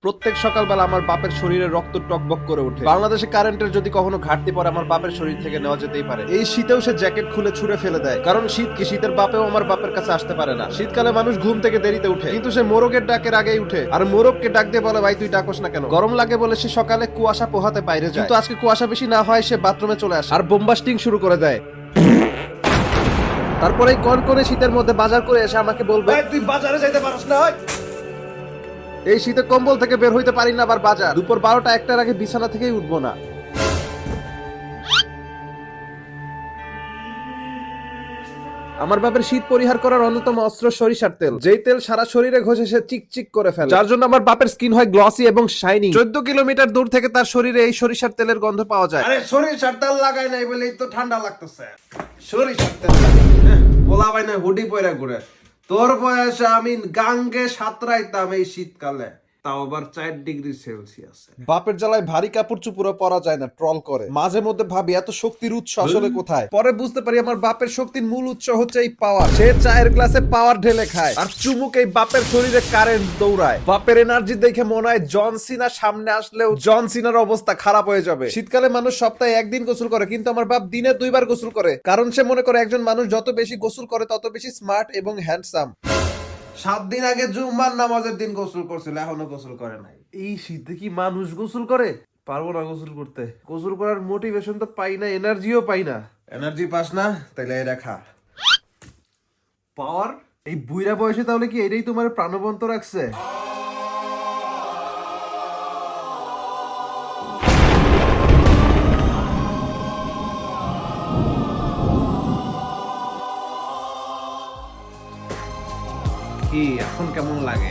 প্রত্যেক সকালবেলা আমার বাপের শরীরে রক্ত টকবক করে ওঠে। বাংলাদেশে কারেন্টের যদি কখনো ঘাটতি পড়ে আমার বাপের শরীর থেকে নেওয়া যেতেই পারে। এই শীতেও সে জ্যাকেট খুলে ছুঁড়ে ফেলে দেয়, কারণ শীত কি, শীতের বাপেও আমার বাপের কাছে আসতে পারে না। শীতকালে মানুষ ঘুম থেকে দেরিতে উঠে, কিন্তু সে মোরগের ডাকের আগেই উঠে, আর মোরগকে ডাক দিয়ে বলে, ভাই তুই ডাকোস না কেন? গরম লাগে বলে সে সকালে কুয়াশা পোহাতে বাইরে যায়, কিন্তু আজকে কুয়াশা বেশি না হয় সে বাথরুমে চলে আসে আর বোমবাস্টিং শুরু করে দেয়। তারপরে এই কনকনে শীতের মধ্যে বাজার করে এসে আমাকে বলবে, তুই বাজারে যাইতে পারছ না? এই শীতে কম্বল থেকে বের হইতে পারি না, আবার বাজার। দুপুর 12টা 1টার আগে বিছানা থেকেই উঠবো না। আমার বাপের শীত পরিহার করার অন্যতম অস্ত্র সরিষার তেল, যেই তেল সারা শরীরে ঘষে সে চিকচিক করে ফেলে, যার জন্য আমার বাপের স্কিন হয় গ্লসি এবং শাইনিং। 14 কিলোমিটার দূর থেকে তার শরীরে এই সরিষার তেলের গন্ধ পাওয়া যায়। আরে সরিষার তেল লাগাই নাই বলেই তো ঠান্ডা লাগতেছে। সরিষার তেল বলা ভাই না হুডি পয়রা ঘুরে। তোর বয়সে আমি গাঙ্গে সাঁতরাইতাম এই শীতকালে, তাও আবার 4 ডিগ্রি সেলসিয়াস। বাপের জ্বালায় ভারী কাপড় চুপুরও পরা যায় না, ট্রল করে। মাঝে মধ্যে ভাবি এত শক্তির উৎস আসলে কোথায়। পরে বুঝতে পারি আমার বাপের শক্তির মূল উৎস হচ্ছে এই পাওয়ার। সে চায়ের গ্লাসে পাওয়ার ঢেলে খায় আর চুমুক এই বাপের শরীরে কারেন্ট দৌড়ায়। বাপের এনার্জি দেখে মনে হয় জন সিনা সামনে আসলেও জন সিনার অবস্থা খারাপ হয়ে যাবে। শীতকালে মানুষ সপ্তাহে 1 দিন গোসল করে, কিন্তু আমার বাপ দিনে 2 বার গোসল করে, কারণ সে মনে করে একজন মানুষ যত বেশি গোসল করে তত বেশি স্মার্ট এবং হ্যান্ডসাম। 7 দিন আগে জুম্মার নামাজের দিন গোসল করছিল, এখনো গোসল করে নাই। এই শীতে কি মানুষ গোসল করে? পারবো না গোসল করতে। গোসল করার মোটিভেশন তো পাই না, এনার্জিও পাই না। এনার্জি পাস না, তাইলে এটা খা। পাওয়ার এই বুইরা বয়সে তাহলে কি এটাই তোমার প্রাণবন্ত রাখছে? কি এখন কেমন লাগে?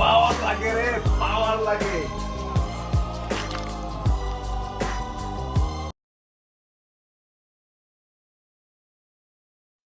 পাওয়ার লাগে রে, পাওয়ার লাগে।